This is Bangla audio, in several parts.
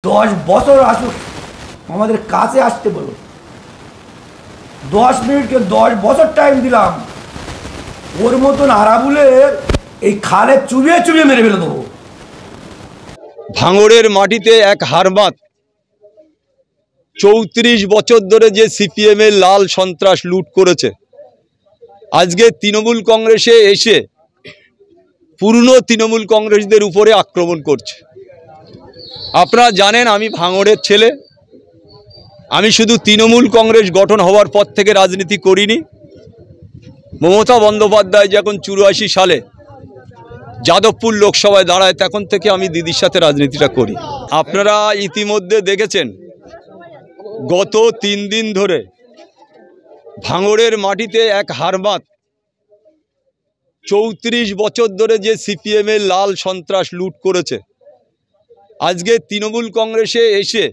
10 বছর আসুক আমাদের কাছে আসতে বলো। 10 মিনিটকে 10 বছর টাইম দিলাম, ওর মতন আরাবুলের এই খালে চুবিয়ে চুবিয়ে মেরে ফেলে দেবো। ভাঙড়ের মাটিতে এক হারমাত 34 বছর ধরে যে সিপিএম এর লাল সন্ত্রাস লুট করেছে, আজকে তৃণমূল কংগ্রেসে এসে পুরনো তৃণমূল কংগ্রেসদের উপরে আক্রমণ করছে। আপনারা জানেন আমি ভাঙড়ের ছেলে, আমি শুধু তৃণমূল কংগ্রেস গঠন হওয়ার পর থেকে রাজনীতি করিনি। মমতা বন্দ্যোপাধ্যায় যখন 84 সালে যাদবপুর লোকসভায় দাঁড়ায় তখন থেকে আমি দিদির সাথে রাজনীতিটা করি। আপনারা ইতিমধ্যে দেখেছেন গত 3 দিন ধরে ভাঙড়ের মাটিতে এক হারমাত 34 বছর ধরে যে সিপিএম এর লাল সন্ত্রাস লুট করেছে, আজকে তৃণমূল কংগ্রেসে এসে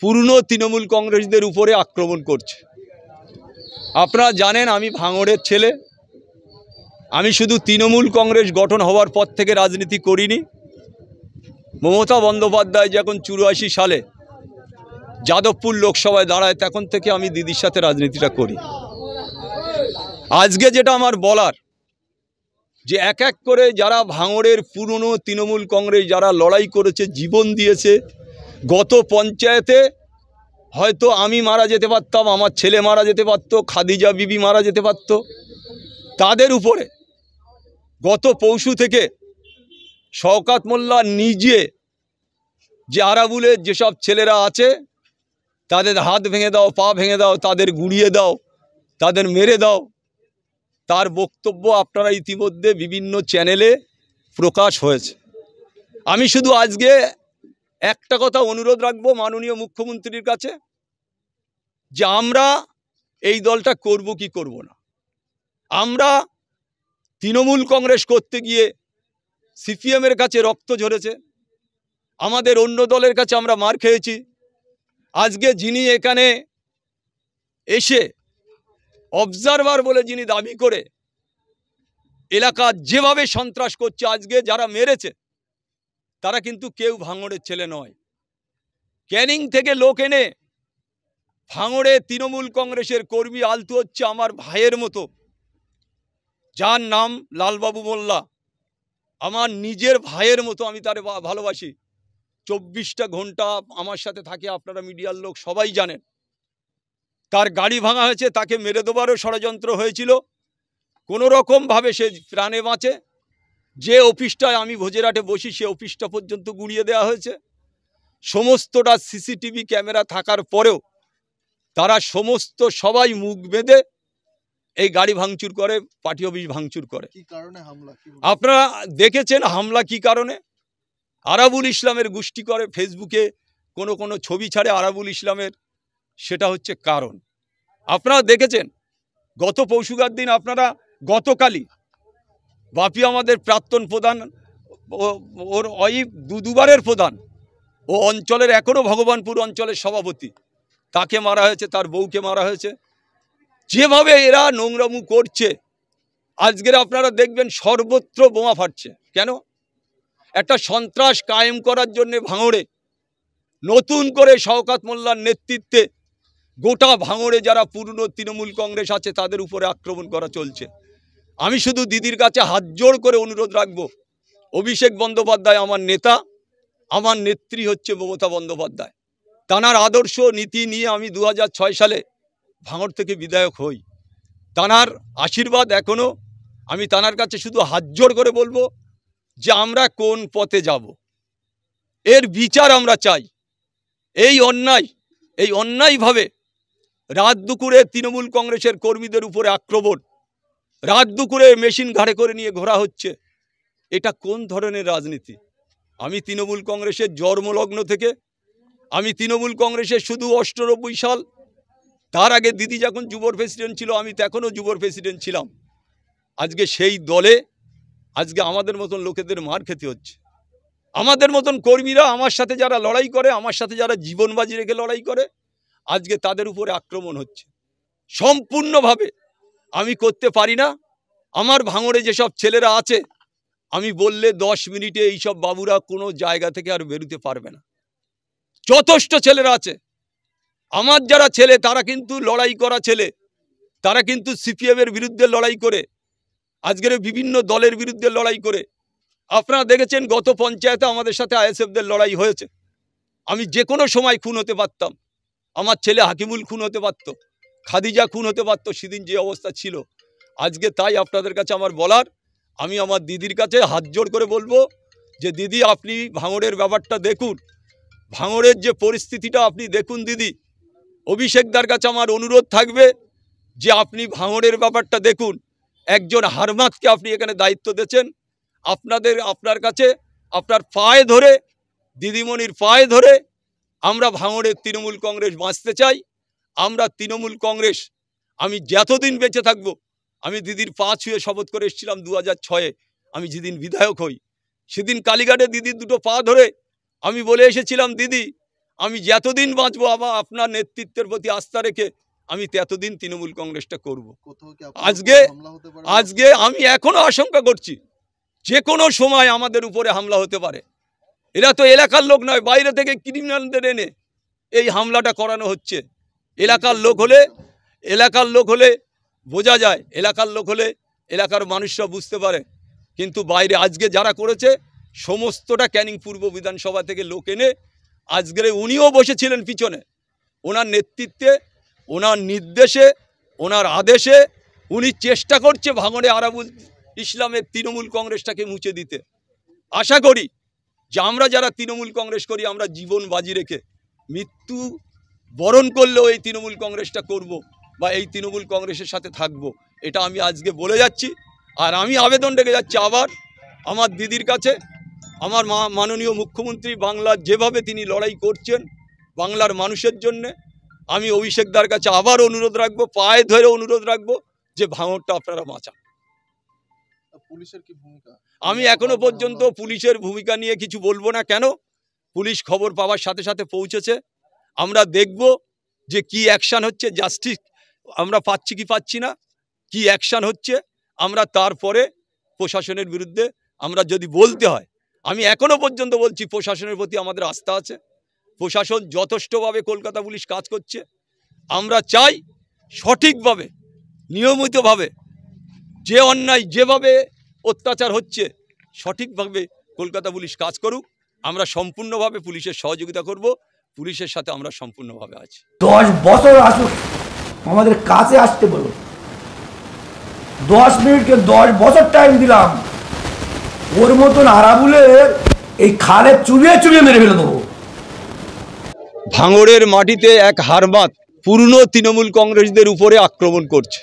পুরনো তৃণমূল কংগ্রেসদের উপরে আক্রমণ করছে। আপনারা জানেন আমি ভাঙড়ের ছেলে, আমি শুধু তৃণমূল কংগ্রেস গঠন হওয়ার পর থেকে রাজনীতি করিনি। মমতা বন্দ্যোপাধ্যায় যখন 84 সালে যাদবপুর লোকসভায় দাঁড়ায় তখন থেকে আমি দিদির সাথে রাজনীতিটা করি। আজকে যেটা আমার বলার, যে এক এক করে যারা ভাঙড়ের পুরনো তৃণমূল কংগ্রেস যারা লড়াই করেছে, জীবন দিয়েছে, গত পঞ্চায়েতে হয়তো আমি মারা যেতে পারতাম, আমার ছেলে মারা যেতে পারতো, খাদিজা বিবি মারা যেতে পারত, তাদের উপরে গত পরশু থেকে শওকত মোল্লা নিজে যে আরাবুলের যেসব ছেলেরা আছে তাদের হাত ভেঙে দাও, পা ভেঙে দাও, তাদের গুঁড়িয়ে দাও, তাদের মেরে দাও, তার বক্তব্য আপনারা ইতিমধ্যে বিভিন্ন চ্যানেলে প্রকাশ হয়েছে। আমি শুধু আজকে একটা কথা অনুরোধ রাখবো মাননীয় মুখ্যমন্ত্রীর কাছে, যে আমরা এই দলটা করব কি করব না। আমরা তৃণমূল কংগ্রেস করতে গিয়ে সিপিএমের কাছে রক্ত ঝরেছে, আমাদের অন্য দলের কাছে আমরা মার খেয়েছি। আজকে যিনি এখানে এসে অবজারভার বলে যিনি দাবি করে এলাকা যেভাবে সন্ত্রাস করছে, আজকে যারা মেরেছে তারা কিন্তু কেউ ভাঙড়ের ছেলে নয়। ক্যানিং থেকে লোক এনে ভাঙড়ে তৃণমূল কংগ্রেসের কর্মী আলতু হচ্ছে আমার ভাইয়ের মতো, যার নাম লালবাবু মোল্লা, আমার নিজের ভাইয়ের মতো, আমি তারে ভালোবাসি। 24টা ঘন্টা আমার সাথে থাকে, আপনারা মিডিয়ার লোক সবাই জানেন। তার গাড়ি ভাঙা হয়েছে, তাকে মেরে দেবারও ষড়যন্ত্র হয়েছিল, কোনো রকমভাবে সে প্রাণে বাঁচে। যে অফিসটায় আমি ভোজেরহাটে বসি সে অফিসটা পর্যন্ত গুঁড়িয়ে দেওয়া হয়েছে। সমস্তটা সিসিটিভি ক্যামেরা থাকার পরেও তারা সমস্ত সবাই মুখ বেঁধে এই গাড়ি ভাঙচুর করে, পার্টি অফিস ভাঙচুর করে। কি কারণে হামলা? আপনারা দেখেছেন হামলা কি কারণে? আরাবুল ইসলামের গোষ্ঠী করে, ফেসবুকে কোনো ছবি ছাড়ে আরাবুল ইসলামের, সেটা হচ্ছে কারণ। আপনারা দেখেছেন গত পরশুকার দিন, আপনারা গতকালই বাপি আমাদের প্রাক্তন প্রধান, ওর ওয়াইফ দুবারের প্রধান, ও অঞ্চলের এখনও ভগবানপুর অঞ্চলের সভাপতি, তাকে মারা হয়েছে, তার বউকে মারা হয়েছে। যেভাবে এরা নোংরামু করছে, আজকের আপনারা দেখবেন সর্বত্র বোমা ফাটছে। কেন? একটা সন্ত্রাস কায়েম করার জন্য ভাঙড়ে নতুন করে শওকত মোল্লার নেতৃত্বে গোটা ভাঙড়ে যারা পুরনো তৃণমূল কংগ্রেস আছে তাদের উপরে আক্রমণ করা চলছে। আমি শুধু দিদির কাছে হাত জোড় করে অনুরোধ রাখবো, অভিষেক বন্দ্যোপাধ্যায় আমার নেতা, আমার নেত্রী হচ্ছে মমতা বন্দ্যোপাধ্যায়। তানার আদর্শ নীতি নিয়ে আমি 2006 সালে ভাঙড় থেকে বিধায়ক হই। তানার আশীর্বাদ এখনও, আমি তানার কাছে শুধু হাত জোড় করে বলবো যে আমরা কোন পথে যাব, এর বিচার আমরা চাই। এই অন্যায়ভাবে রাত দুপুরে তৃণমূল কংগ্রেসের কর্মীদের উপরে আক্রমণ, রাত দুপুরে মেশিন ঘাড়ে করে নিয়ে ঘোরা হচ্ছে, এটা কোন ধরনের রাজনীতি? আমি তৃণমূল কংগ্রেসের জন্মলগ্ন থেকে, আমি তৃণমূল কংগ্রেসের শুধু 98 সাল, তার আগে দিদি যখন যুব প্রেসিডেন্ট ছিল আমি তখনও যুব প্রেসিডেন্ট ছিলাম। আজকে সেই দলে আজকে আমাদের মতন লোকেদের মার খেতে হচ্ছে। আমাদের মতন কর্মীরা, আমার সাথে যারা লড়াই করে, আমার সাথে যারা জীবন বাজি রেখে লড়াই করে, আজকে তাদের উপরে আক্রমণ হচ্ছে। সম্পূর্ণভাবে আমি করতে পারি না। আমার ভাঙড়ে যেসব ছেলেরা আছে, আমি বললে 10 মিনিটে এইসব বাবুরা কোনো জায়গা থেকে আর বেরোতে পারবে না। যথেষ্ট ছেলেরা আছে। আমার যারা ছেলে তারা কিন্তু লড়াই করা ছেলে, তারা কিন্তু সিপিএমের বিরুদ্ধে লড়াই করে, আজকের বিভিন্ন দলের বিরুদ্ধে লড়াই করে। আপনারা দেখেছেন গত পঞ্চায়েতে আমাদের সাথে আইএসএফদের লড়াই হয়েছে। আমি যে কোনো সময় খুন হতে পারতাম, আমার ছেলে হাকিমুল খুন হতে পারত, খাদিজা খুন হতে পারত, সেদিন যে অবস্থা ছিল। আজকে তাই আপনাদের কাছে আমার বলার, আমি আমার দিদির কাছে হাত জোড় করে বলবো যে দিদি, আপনি ভাঙড়ের ব্যাপারটা দেখুন, ভাঙড়ের যে পরিস্থিতিটা আপনি দেখুন দিদি। অভিষেকদার কাছে আমার অনুরোধ থাকবে যে আপনি ভাঙড়ের ব্যাপারটা দেখুন। একজন হারমাতকে আপনি এখানে দায়িত্ব দিয়েছেন। আপনার কাছে আপনার পায়ে ধরে, দিদিমণির পায়ে ধরে আমরা ভাঙড়ের তৃণমূল কংগ্রেস বাঁচতে চাই। আমরা তৃণমূল কংগ্রেস, আমি যতদিন বেঁচে থাকব, আমি দিদির পা ছুঁয়ে শপথ করে এসেছিলাম 2006-এ। আমি যেদিন বিধায়ক হই সেদিন কালীঘাটে দিদির দুটো পা ধরে আমি বলে এসেছিলাম, দিদি আমি যতদিন বাঁচবো আপনার নেতৃত্বের প্রতি আস্থা রেখে আমি ততদিন তৃণমূল কংগ্রেসটা করব। আজকে আমি এখনো আশঙ্কা করছি যে কোনো সময় আমাদের উপরে হামলা হতে পারে। এরা তো এলাকার লোক নয়, বাইরে থেকে ক্রিমিনালদের এনে এই হামলাটা করানো হচ্ছে। এলাকার লোক হলে বোঝা যায়, এলাকার লোক হলে এলাকার মানুষরা বুঝতে পারে, কিন্তু বাইরে আজকে যারা করেছে সমস্তটা ক্যানিং পূর্ব বিধানসভা থেকে লোক এনে আজকের উনিও বসেছিলেন পিছনে। ওনার নেতৃত্বে, ওনার নির্দেশে, ওনার আদেশে উনি চেষ্টা করছে ভাঙড়ে আরাবুল ইসলামের তৃণমূল কংগ্রেসটাকে মুছে দিতে। আশা করি যে আমরা যারা তৃণমূল কংগ্রেস করি, আমরা জীবন বাজি রেখে মৃত্যু বরণ করলেও এই তৃণমূল কংগ্রেসটা করব বা এই তৃণমূল কংগ্রেসের সাথে থাকব, এটা আমি আজকে বলে যাচ্ছি। আর আমি আবেদন রেখে যাচ্ছি আবার আমার দিদির কাছে, আমার মাননীয় মুখ্যমন্ত্রী বাংলার যেভাবে তিনি লড়াই করছেন বাংলার মানুষের জন্যে, আমি অভিষেকদার কাছে আবার অনুরোধ রাখবো, পায়ে ধরে অনুরোধ রাখবো যে ভাঙড়টা আপনারা বাঁচান। পুলিশের কি ভূমিকা? আমি এখনো পর্যন্ত পুলিশের ভূমিকা নিয়ে কিছু বলবো না। কেন? পুলিশ খবর পাওয়ার সাথে সাথে পৌঁছেছে। আমরা দেখব যে কি অ্যাকশান হচ্ছে, জাস্টিস আমরা পাচ্ছি কি পাচ্ছি না, কি অ্যাকশান হচ্ছে। আমরা তারপরে প্রশাসনের বিরুদ্ধে আমরা যদি বলতে হয়, আমি এখনো পর্যন্ত বলছি প্রশাসনের প্রতি আমাদের আস্থা আছে। প্রশাসন যথেষ্টভাবে কলকাতা পুলিশ কাজ করছে। আমরা চাই সঠিকভাবে, নিয়মিতভাবে যে অন্যায়, যেভাবে অত্যাচার হচ্ছে, সঠিকভাবে কলকাতা পুলিশ কাজ করুক। আমরা সম্পূর্ণভাবে পুলিশের সহযোগিতা করব, পুলিশের সাথে আমরা সম্পূর্ণভাবে আছি। 10 বছর আসুক, আমাদের কাছে আসতে বলুন। 10 মিনিটকে 10 বছর টাইম দিলাম, ওর মতন আরাবুলের এই খালে চুবিয়ে চুবিয়ে মেরে ফেলে দেবো। ভাঙড়ের মাটিতে এক হারমাত পুরনো তৃণমূল কংগ্রেসদের উপরে আক্রমণ করছে।